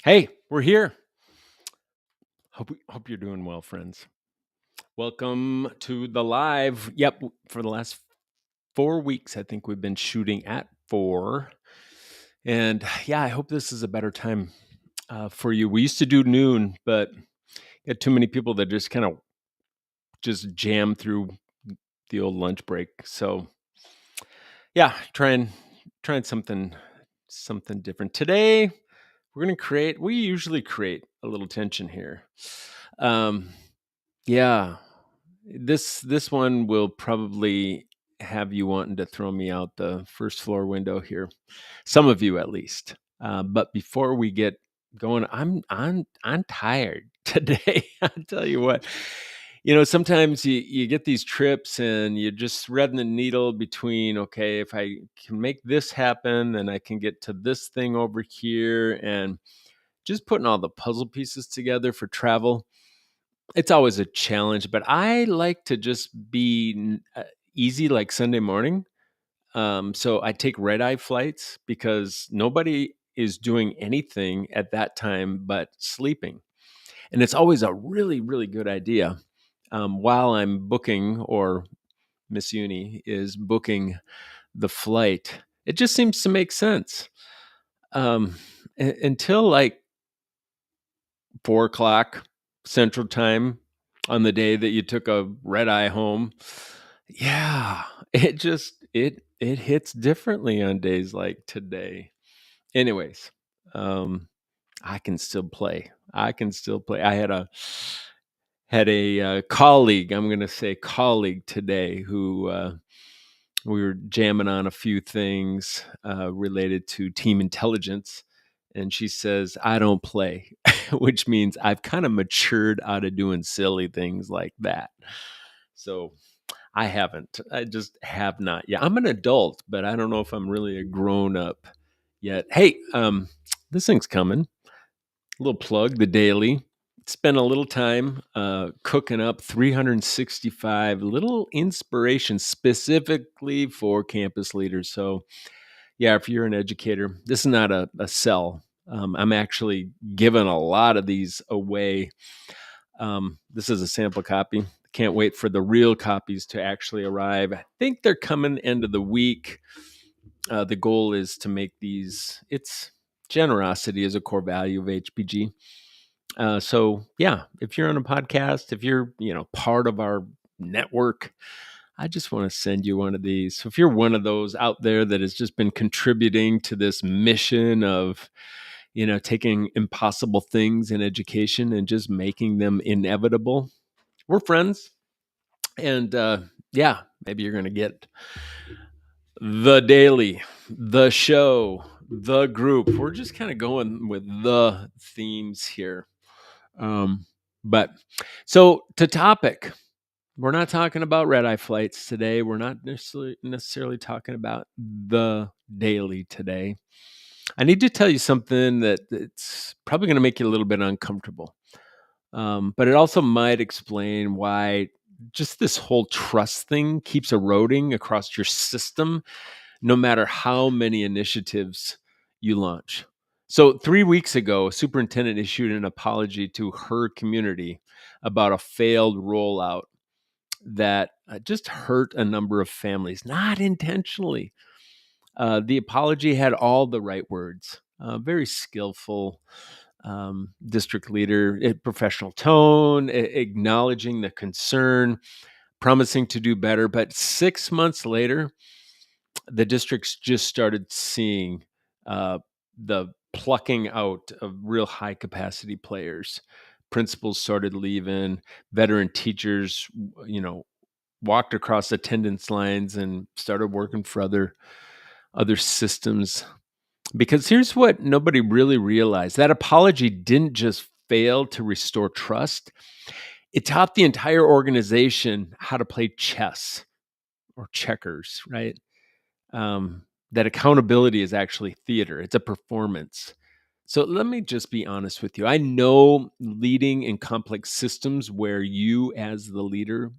Hey, we're here. Hope you're doing well, friends. Welcome to the live. Yep, for the last 4 weeks, I think we've been shooting at 4. And yeah, I hope this is a better time for you. We used to do noon, but got too many people that just kind of just jam through the old lunch break. So yeah, trying something different today. We're gonna create. We usually create a little tension here. Um, yeah, this one will probably have you wanting to throw me out the first floor window here. Some of you at least. But before we get going, I'm tired today. I'll tell you what. Sometimes you get these trips and you're just threading the needle between, okay, if I can make this happen, then I can get to this thing over here, and just putting all the puzzle pieces together for travel. It's always a challenge, but I like to just be easy, like Sunday morning. So I take red eye flights because nobody is doing anything at that time but sleeping. And it's always a really, really good idea while I'm booking, or Miss Uni is booking the flight. It just seems to make sense. Until like 4 o'clock Central Time on the day that you took a red eye home. Yeah, it hits differently on days like today. Anyways, um, I can still play. I can still play. I had a colleague. I'm going to say colleague today who we were jamming on a few things related to team intelligence. And she says, I don't play, which means I've kind of matured out of doing silly things like that. So I haven't. I just have not yet. I'm an adult, but I don't know if I'm really a grown up yet. Hey, this thing's coming. A little plug, the daily. Spent a little time cooking up 365 little inspirations specifically for campus leaders. So, yeah, if you're an educator, this is not a sell. I'm actually giving a lot of these away. This is a sample copy. Can't wait for the real copies to actually arrive. I think they're coming end of the week. The goal is to make these. It's generosity is a core value of HPG. So yeah, if you're on a podcast, if you're part of our network, I just want to send you one of these. So if you're one of those out there that has just been contributing to this mission of taking impossible things in education and just making them inevitable, we're friends. And yeah, maybe you're going to get the daily, the show, the group. We're just kind of going with the themes here. Um, but so to topic, we're not talking about red eye flights today. We're not necessarily talking about the daily today. I need to tell you something that it's probably going to make you a little bit uncomfortable. But it also might explain why just this whole trust thing keeps eroding across your system, no matter how many initiatives you launch. So, 3 weeks ago, a superintendent issued an apology to her community about a failed rollout that just hurt a number of families, not intentionally. The apology had all the right words, very skillful district leader, professional tone, acknowledging the concern, promising to do better. But 6 months later, the districts just started seeing the plucking out of real high capacity players. Principals started leaving, veteran teachers, walked across attendance lines and started working for other systems. Because here's what nobody really realized: that apology didn't just fail to restore trust, it taught the entire organization how to play chess or checkers, right? That accountability is actually theater, it's a performance. So let me just be honest with you. I know leading in complex systems where you, as the leader,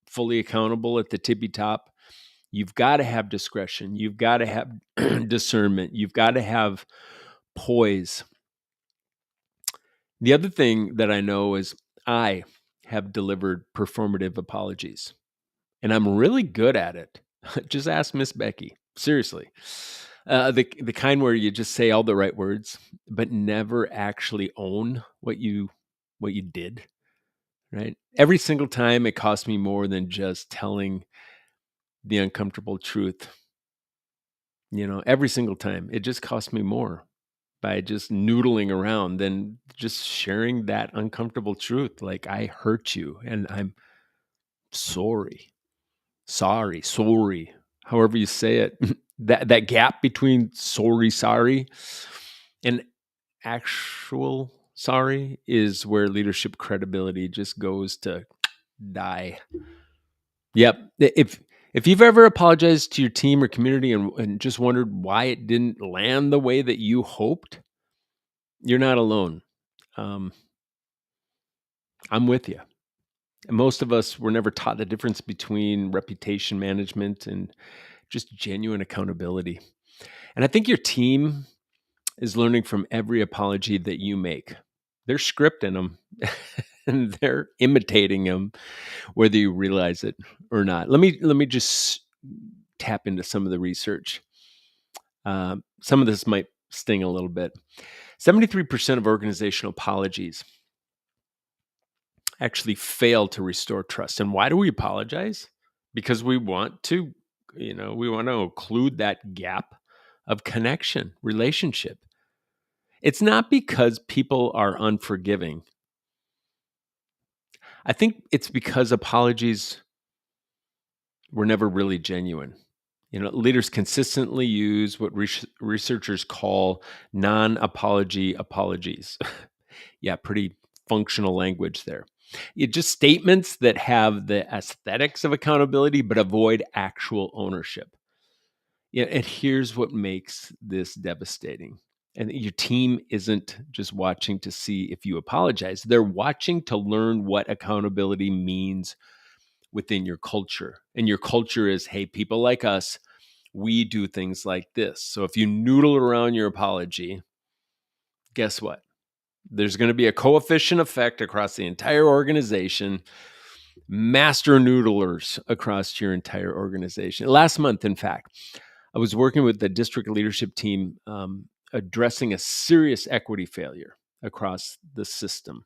fully accountable at the tippy top, you've got to have discretion, you've got to have discernment, you've got to have poise. The other thing that I know is I have delivered performative apologies, and I'm really good at it. Just ask Miss Becky. Seriously. The kind where you just say all the right words, but never actually own what you did, right? Every single time it cost me more than just telling the uncomfortable truth. Every single time it just cost me more by just noodling around than just sharing that uncomfortable truth. Like, I hurt you and I'm sorry. Sorry, however you say it. That gap between sorry, and actual sorry is where leadership credibility just goes to die. Yep. If you've ever apologized to your team or community and just wondered why it didn't land the way that you hoped, you're not alone. Um, I'm with you. And most of us were never taught the difference between reputation management and just genuine accountability. And I think your team is learning from every apology that you make. They're scripting them and they're imitating them, whether you realize it or not. Let me just tap into some of the research. Some of this might sting a little bit. 73% of organizational apologies actually fail to restore trust. And why do we apologize? Because we want to, we want to occlude that gap of connection, relationship. It's not because people are unforgiving. I think it's because apologies were never really genuine. Leaders consistently use what researchers call non-apology apologies. Yeah, pretty functional language there. Just statements that have the aesthetics of accountability but avoid actual ownership. Yeah, and here's what makes this devastating. And your team isn't just watching to see if you apologize. They're watching to learn what accountability means within your culture. And your culture is, hey, people like us, we do things like this. So if you noodle around your apology, guess what? There's going to be a coefficient effect across the entire organization, master noodlers across your entire organization. Last month, in fact, I was working with the district leadership team addressing a serious equity failure across the system.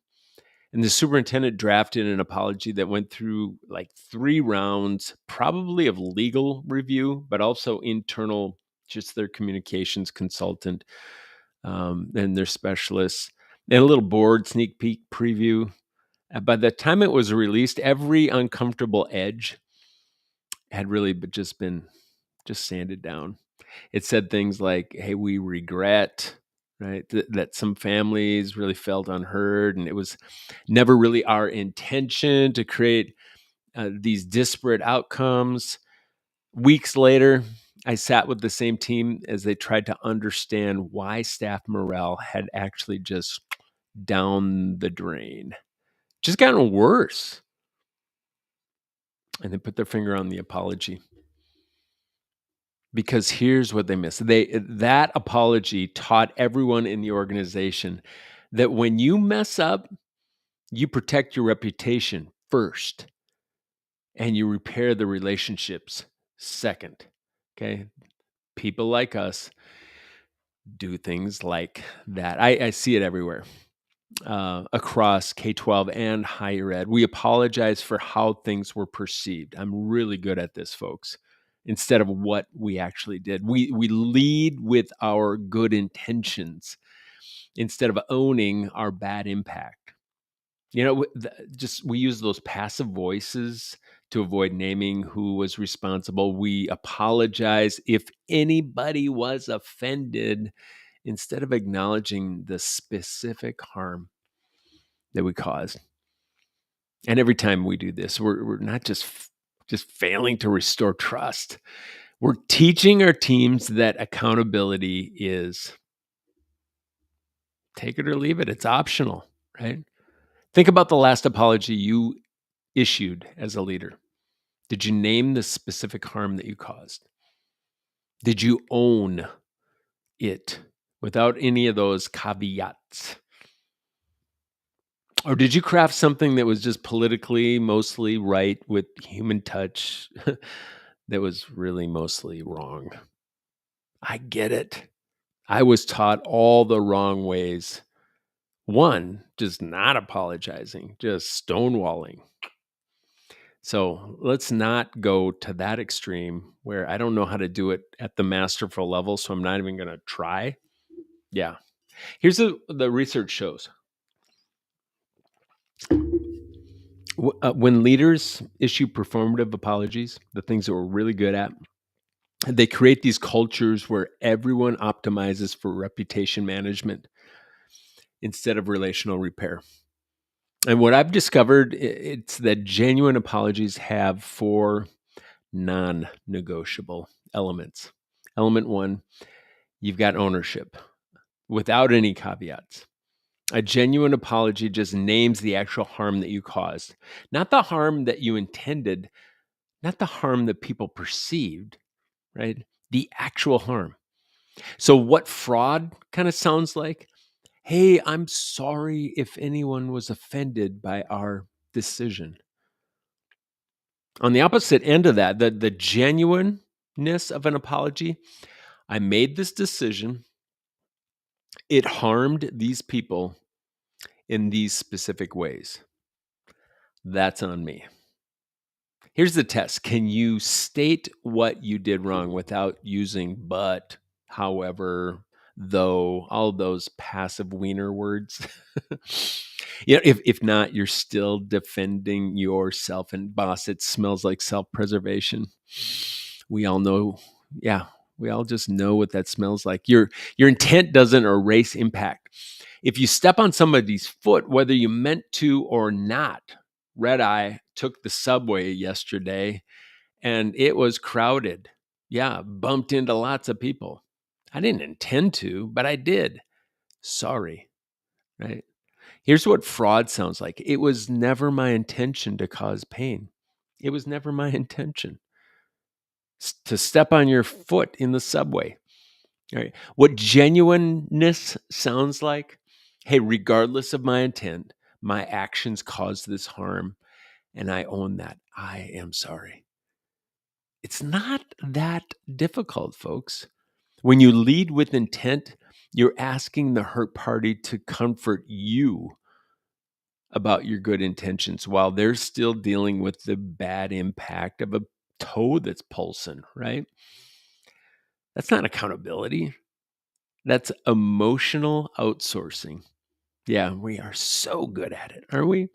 And the superintendent drafted an apology that went through like 3 rounds, probably of legal review, but also internal, just their communications consultant and their specialists, and a little board sneak peek preview. By the time it was released, every uncomfortable edge had really been sanded down. It said things like, hey, we regret, right, that some families really felt unheard, and it was never really our intention to create these disparate outcomes. Weeks later, I sat with the same team as they tried to understand why staff morale had actually just down the drain, just gotten worse. And they put their finger on the apology. Because here's what they missed. That apology taught everyone in the organization that when you mess up, you protect your reputation first and you repair the relationships second. Okay? People like us do things like that. I see it everywhere. Across K-12 and higher ed. We apologize for how things were perceived. I'm really good at this, folks. Instead of what we actually did, we lead with our good intentions instead of owning our bad impact. We use those passive voices to avoid naming who was responsible. We apologize if anybody was offended instead of acknowledging the specific harm that we caused. And every time we do this, we're not just failing to restore trust. We're teaching our teams that accountability is take it or leave it. It's optional, right? Think about the last apology you issued as a leader. Did you name the specific harm that you caused? Did you own it without any of those caveats? Or did you craft something that was just politically mostly right with human touch that was really mostly wrong? I get it. I was taught all the wrong ways. One, just not apologizing, just stonewalling. So let's not go to that extreme where I don't know how to do it at the masterful level, so I'm not even going to try. Yeah. Here's the research shows. When leaders issue performative apologies, the things that we're really good at, they create these cultures where everyone optimizes for reputation management instead of relational repair. And what I've discovered, it's that genuine apologies have 4 non-negotiable elements. Element 1, you've got ownership without any caveats. A genuine apology just names the actual harm that you caused, not the harm that you intended, not the harm that people perceived, right? The actual harm. So, what fraud kind of sounds like? Hey, I'm sorry if anyone was offended by our decision. On the opposite end of that, the genuineness of an apology, I made this decision. It harmed these people in these specific ways. That's on me. Here's the test. Can you state what you did wrong without using but, however, though, all those passive wiener words? If not, you're still defending yourself. And boss, it smells like self-preservation. We all know, yeah, we all just know what that smells like. Your intent doesn't erase impact. If you step on somebody's foot, whether you meant to or not, red eye took the subway yesterday and it was crowded. Yeah, bumped into lots of people. I didn't intend to, but I did. Sorry, right? Here's what fraud sounds like. It was never my intention to cause pain. It was never my intention to step on your foot in the subway. All right. What genuineness sounds like? Hey, regardless of my intent, my actions caused this harm, and I own that. I am sorry. It's not that difficult, folks. When you lead with intent, you're asking the hurt party to comfort you about your good intentions while they're still dealing with the bad impact of a toe that's pulsing, right? That's not accountability. That's emotional outsourcing. Yeah, we are so good at it, aren't we?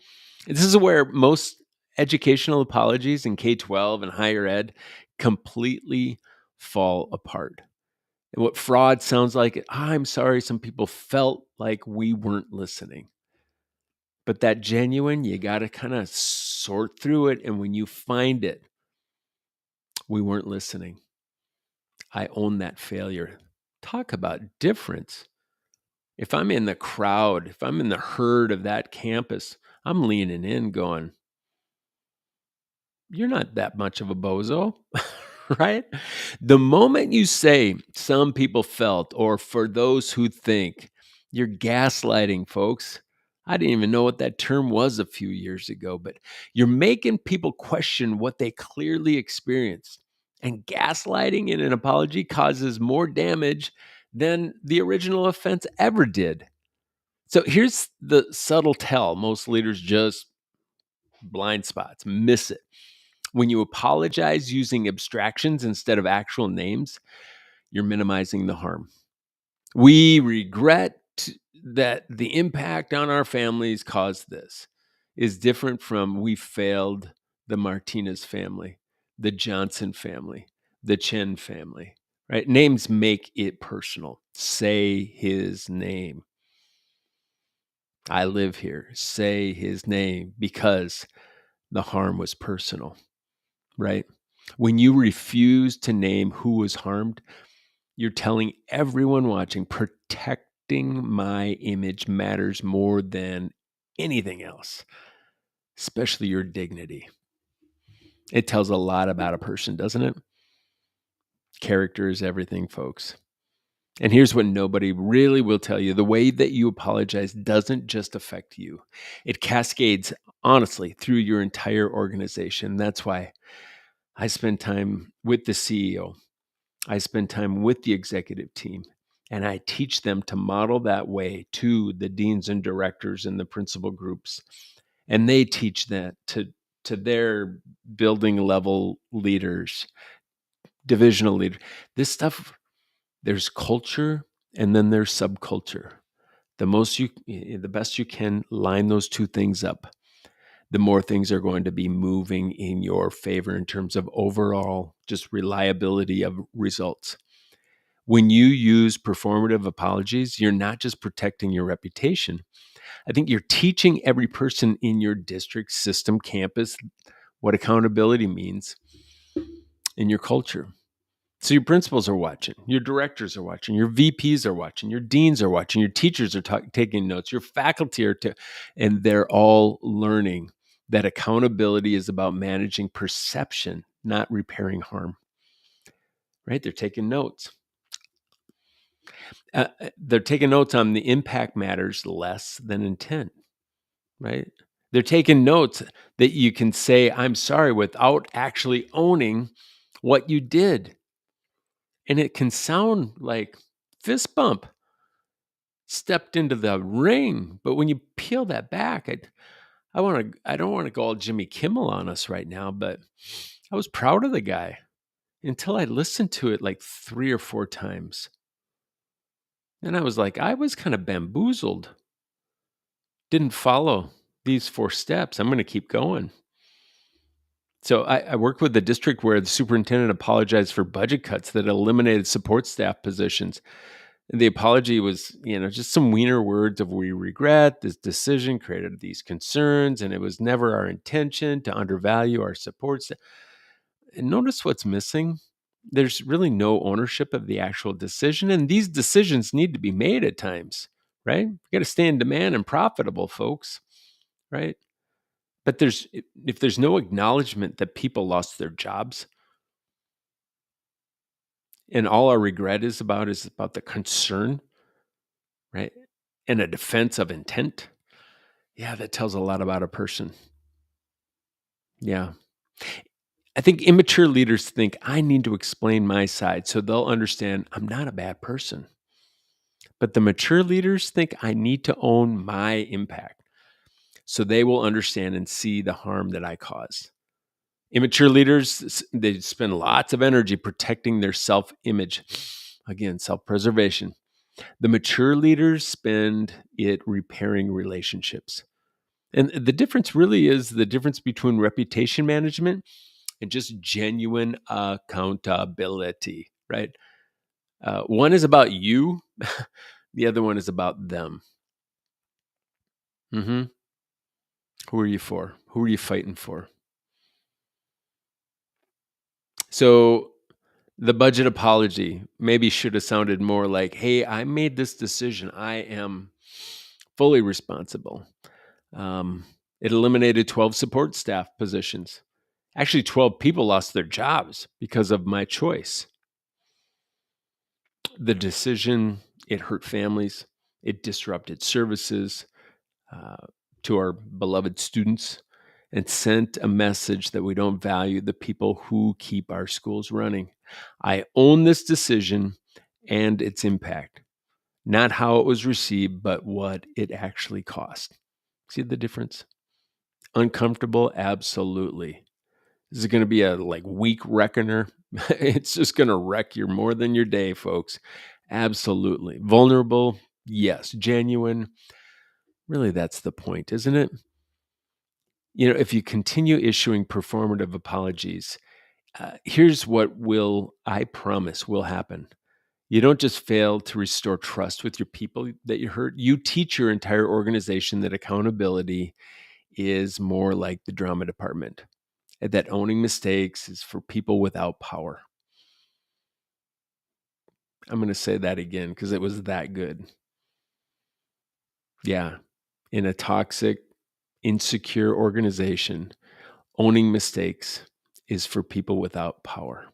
This is where most educational apologies in K-12 and higher ed completely fall apart. And what fraud sounds like, I'm sorry, some people felt like we weren't listening. But that genuine, you got to kind of sort through it. And when you find it, we weren't listening. I own that failure. Talk about difference. If I'm in the crowd, if I'm in the herd of that campus, I'm leaning in going, you're not that much of a bozo, right? The moment you say some people felt, or for those who think, you're gaslighting, folks. I didn't even know what that term was a few years ago, but you're making people question what they clearly experienced. And gaslighting in an apology causes more damage than the original offense ever did. So here's the subtle tell most leaders just blind spots, miss it. When you apologize using abstractions instead of actual names, you're minimizing the harm. We regret that the impact on our families caused this is different from we failed the Martinez family, the Johnson family, the Chen family, right? Names make it personal. Say his name. I live here. Say his name because the harm was personal, right? When you refuse to name who was harmed, you're telling everyone watching, protecting my image matters more than anything else, especially your dignity. It tells a lot about a person, doesn't it? Character is everything, folks. And here's what nobody really will tell you: the way that you apologize doesn't just affect you, it cascades, honestly, through your entire organization. That's why I spend time with the CEO, I spend time with the executive team, and I teach them to model that way to the deans and directors and the principal groups. And they teach that to their building level leaders, divisional leaders. This stuff, there's culture and then there's subculture. The best you can line those two things up, the more things are going to be moving in your favor in terms of overall just reliability of results. When you use performative apologies, you're not just protecting your reputation. I think you're teaching every person in your district, system, campus what accountability means in your culture. So your principals are watching, your directors are watching, your VPs are watching, your deans are watching, your teachers are taking notes, your faculty are, and they're all learning that accountability is about managing perception, not repairing harm. Right? They're taking notes. They're taking notes on the impact matters less than intent. Right? They're taking notes that you can say, I'm sorry, without actually owning what you did. And it can sound like fist bump, stepped into the ring. But when you peel that back, I don't want to go all Jimmy Kimmel on us right now, but I was proud of the guy until I listened to it like 3 or 4 times. And I was like, I was kind of bamboozled. Didn't follow these 4 steps. I'm going to keep going. So I worked with the district where the superintendent apologized for budget cuts that eliminated support staff positions. The apology was, just some wiener words of, we regret this decision created these concerns, and it was never our intention to undervalue our support staff. And notice what's missing. There's really no ownership of the actual decision, and these decisions need to be made at times, right? You got to stay in demand and profitable, folks, right? But if there's no acknowledgement that people lost their jobs, and all our regret is about the concern, right? And a defense of intent. Yeah, that tells a lot about a person. Yeah. I think immature leaders think I need to explain my side so they'll understand I'm not a bad person. But the mature leaders think I need to own my impact so they will understand and see the harm that I caused. Immature leaders, they spend lots of energy protecting their self-image. Again, self-preservation. The mature leaders spend it repairing relationships. And the difference really is the difference between reputation management and just genuine accountability, right? One is about you, the other one is about them. Mm-hmm. Who are you for? Who are you fighting for? So the budget apology maybe should have sounded more like, hey, I made this decision. I am fully responsible. It eliminated 12 support staff positions. Actually, 12 people lost their jobs because of my choice. The decision, it hurt families. It disrupted services to our beloved students and sent a message that we don't value the people who keep our schools running. I own this decision and its impact, not how it was received, but what it actually cost. See the difference? Uncomfortable? Absolutely. Is it going to be a week reckoner? It's just going to wreck you more than your day, folks. Absolutely. Vulnerable? Yes. Genuine? Really, that's the point, isn't it? If you continue issuing performative apologies, here's what I promise will happen. You don't just fail to restore trust with your people that you hurt. You teach your entire organization that accountability is more like the drama department, that owning mistakes is for people without power. I'm going to say that again because it was that good. Yeah. In a toxic, insecure organization, owning mistakes is for people without power.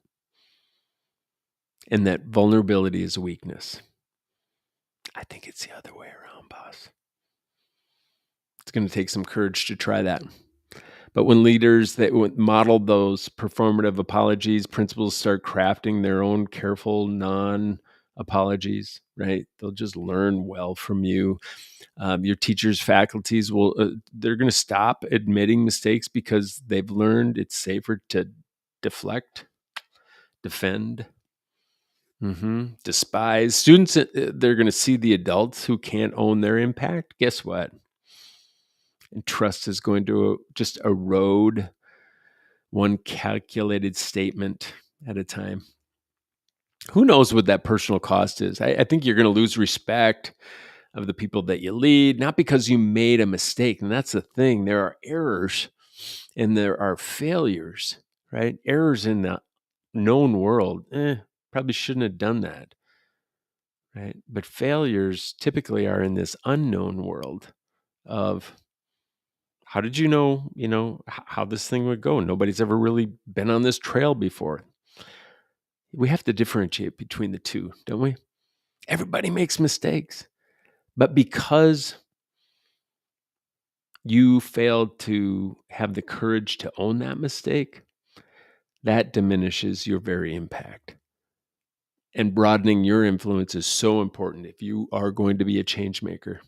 And that vulnerability is a weakness. I think it's the other way around, boss. It's going to take some courage to try that. But when leaders that model those performative apologies, principals start crafting their own careful non apologies, right? They'll just learn well from you. Your teachers, faculties they're going to stop admitting mistakes because they've learned it's safer to deflect, defend, despise. Students, they're going to see the adults who can't own their impact. Guess what? And trust is going to just erode one calculated statement at a time. Who knows what that personal cost is? I think you're going to lose respect of the people that you lead, not because you made a mistake. And that's the thing. There are errors and there are failures, right? Errors in the known world. Probably shouldn't have done that, right? But failures typically are in this unknown world of how did you know, how this thing would go? Nobody's ever really been on this trail before. We have to differentiate between the two, don't we? Everybody makes mistakes. But because you failed to have the courage to own that mistake, that diminishes your very impact. And broadening your influence is so important if you are going to be a change maker.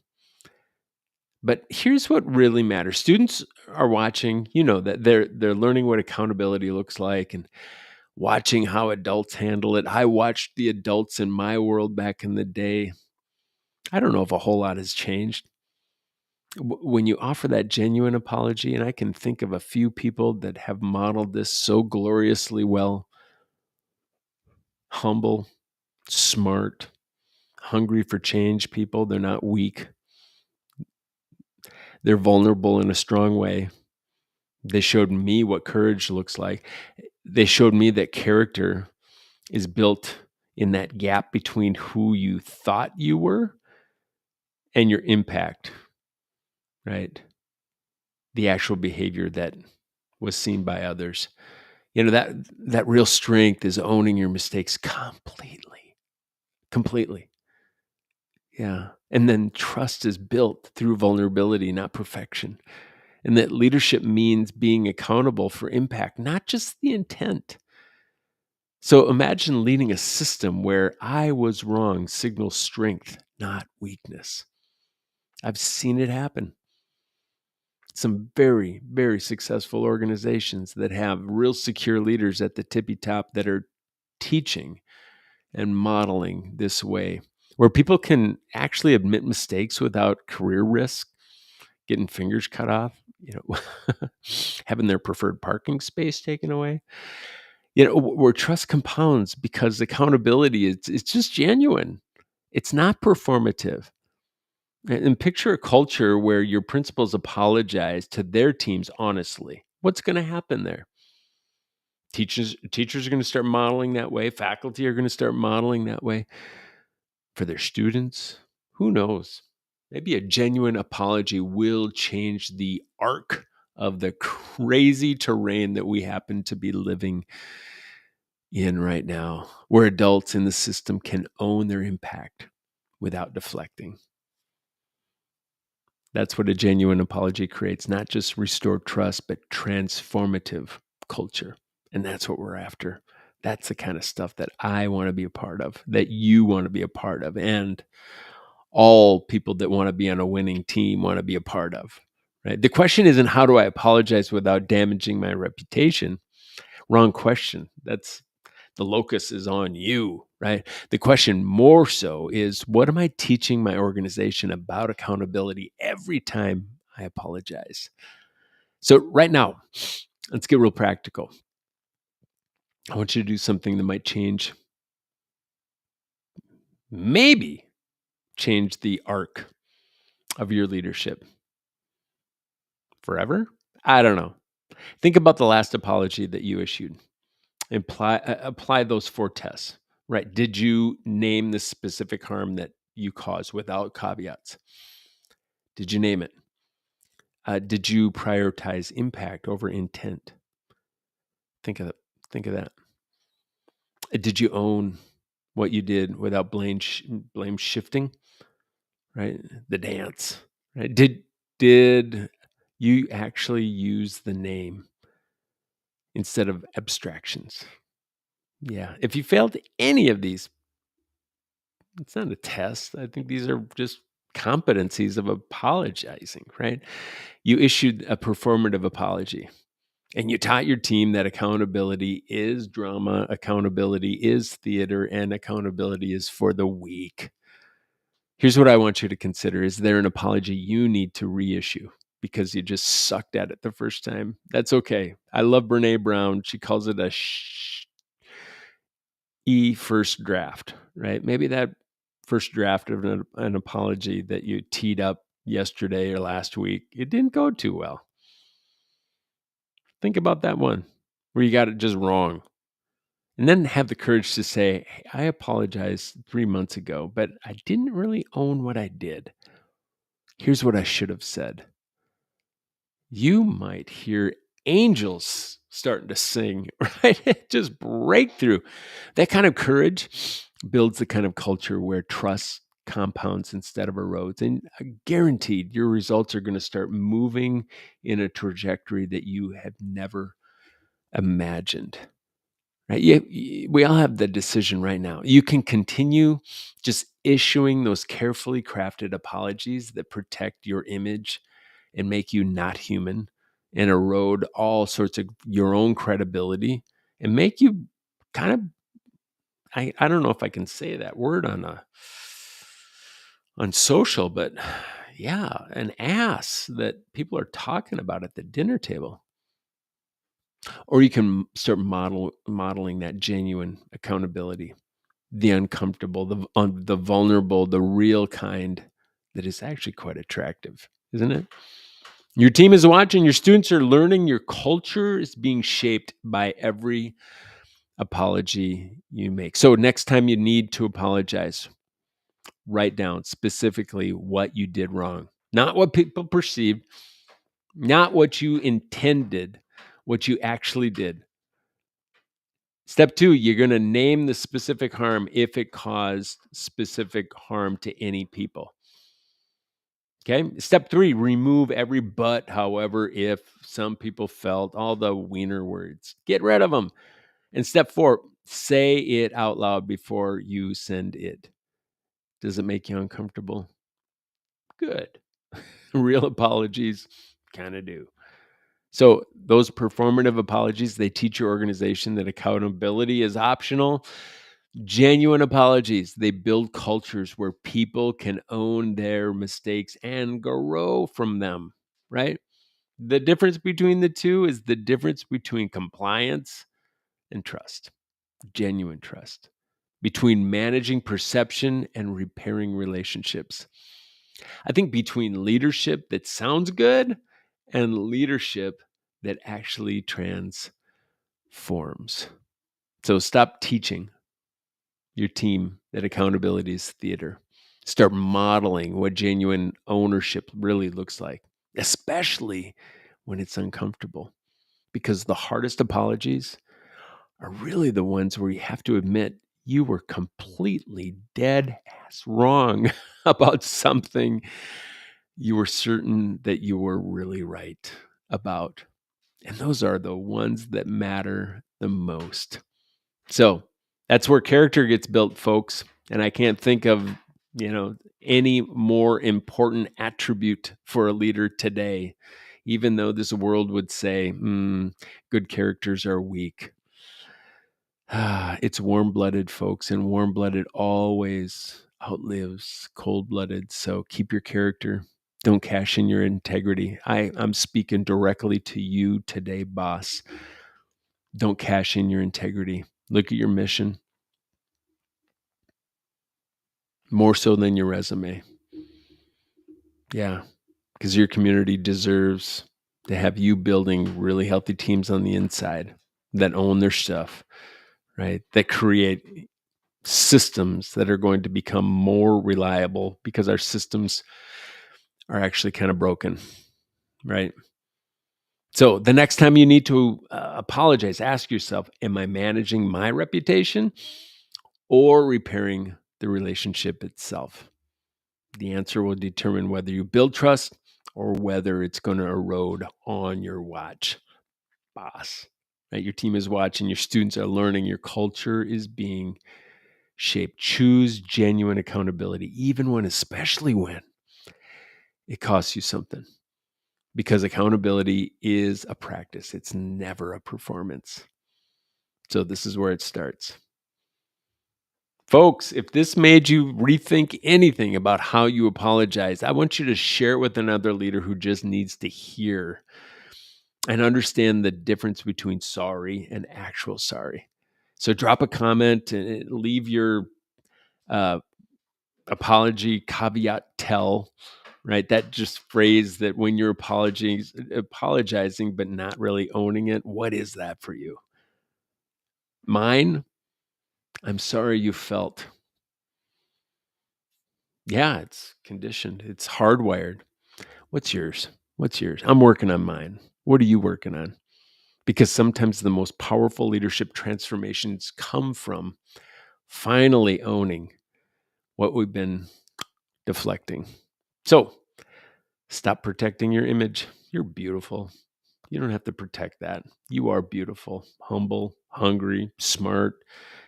But here's what really matters. Students are watching, that they're learning what accountability looks like and watching how adults handle it. I watched the adults in my world back in the day. I don't know if a whole lot has changed. When you offer that genuine apology, and I can think of a few people that have modeled this so gloriously well, humble, smart, hungry for change people. They're not weak. They're vulnerable in a strong way. They showed me what courage looks like. They showed me that character is built in that gap between who you thought you were and your impact, right? The actual behavior that was seen by others. That real strength is owning your mistakes completely. Yeah. And then trust is built through vulnerability, not perfection. And that leadership means being accountable for impact, not just the intent. So imagine leading a system where I was wrong signals strength, not weakness. I've seen it happen. Some very, very successful organizations that have real secure leaders at the tippy top that are teaching and modeling this way, where people can actually admit mistakes without career risk, getting fingers cut off, having their preferred parking space taken away. Where trust compounds because accountability it's just genuine. It's not performative. And picture a culture where your principals apologize to their teams honestly. What's going to happen there? Teachers are going to start modeling that way. Faculty are going to start modeling that way for their students. Who knows? Maybe a genuine apology will change the arc of the crazy terrain that we happen to be living in right now, where adults in the system can own their impact without deflecting. That's what a genuine apology creates, not just restored trust, but transformative culture. And that's what we're after. That's the kind of stuff that I want to be a part of, that you want to be a part of, and all people that want to be on a winning team want to be a part of. Right? The question isn't how do I apologize without damaging my reputation? Wrong question. That's the locus is on you, right? The question more so is what am I teaching my organization about accountability every time I apologize? So right now, let's get real practical. I want you to do something that might maybe change the arc of your leadership forever. I don't know. Think about the last apology that you issued. Apply those 4 tests, right? Did you name the specific harm that you caused without caveats? Did you name it? Did you prioritize impact over intent? Think of that. Did you own what you did without blame shifting? right? The dance, right? Did you actually use the name instead of abstractions? Yeah. If you failed any of these, it's not a test. I think these are just competencies of apologizing, right? You issued a performative apology and you taught your team that accountability is drama, accountability is theater, and accountability is for the weak. Here's what I want you to consider. Is there an apology you need to reissue because you just sucked at it the first time? That's okay. I love Brene Brown. She calls it a first draft, right? Maybe that first draft of an apology that you teed up yesterday or last week, it didn't go too well. Think about that one where you got it just wrong. And then have the courage to say, hey, I apologized 3 months ago, but I didn't really own what I did. Here's what I should have said. You might hear angels starting to sing, right? Just breakthrough. That kind of courage builds the kind of culture where trust compounds instead of erodes. And guaranteed your results are going to start moving in a trajectory that you have never imagined. Right? We all have the decision right now. You can continue just issuing those carefully crafted apologies that protect your image and make you not human and erode all sorts of your own credibility and make you kind of I don't know if I can say that word on social, but yeah, an ass that people are talking about at the dinner table. Or you can start modeling that genuine accountability, the uncomfortable, the vulnerable, the real kind that is actually quite attractive, isn't it? Your team is watching, your students are learning, your culture is being shaped by every apology you make. So next time you need to apologize, write down specifically what you did wrong, not what people perceived, not what you intended, what you actually did. Step 2, you're going to name the specific harm if it caused specific harm to any people. Okay. Step 3, remove every but, however, if some people felt, all the wiener words. Get rid of them. And step 4, say it out loud before you send it. Does it make you uncomfortable? Good. Real apologies kind of do. So those performative apologies, they teach your organization that accountability is optional. Genuine apologies, they build cultures where people can own their mistakes and grow from them, right? The difference between the two is the difference between compliance and trust, genuine trust, between managing perception and repairing relationships. I think between leadership that sounds good and leadership that actually transforms. So stop teaching your team that accountability is theater. Start modeling what genuine ownership really looks like, especially when it's uncomfortable. Because the hardest apologies are really the ones where you have to admit you were completely dead ass wrong about something you were certain that you were really right about. And those are the ones that matter the most. So that's where character gets built, folks. And I can't think of, any more important attribute for a leader today, even though this world would say, good characters are weak. It's warm-blooded, folks, and warm-blooded always outlives cold-blooded. So keep your character. Don't cash in your integrity. I'm speaking directly to you today, boss. Don't cash in your integrity. Look at your mission more so than your resume. Yeah, because your community deserves to have you building really healthy teams on the inside that own their stuff, right? That create systems that are going to become more reliable because our systems are actually kind of broken, right? So the next time you need to apologize, ask yourself, am I managing my reputation or repairing the relationship itself? The answer will determine whether you build trust or whether it's going to erode on your watch, boss. Right? Your team is watching, your students are learning, your culture is being shaped. Choose genuine accountability, especially when it costs you something, because accountability is a practice. It's never a performance. So this is where it starts. Folks, if this made you rethink anything about how you apologize, I want you to share it with another leader who just needs to hear and understand the difference between sorry and actual sorry. So drop a comment and leave your apology caveat tell, right? That just phrase that when you're apologizing but not really owning it, what is that for you? Mine, I'm sorry you felt. Yeah, it's conditioned. It's hardwired. What's yours? I'm working on mine. What are you working on? Because sometimes the most powerful leadership transformations come from finally owning what we've been deflecting. So stop protecting your image. You're beautiful. You don't have to protect that. You are beautiful, humble, hungry, smart.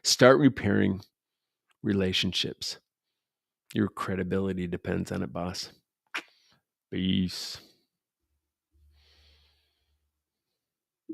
Start repairing relationships. Your credibility depends on it, boss. Peace.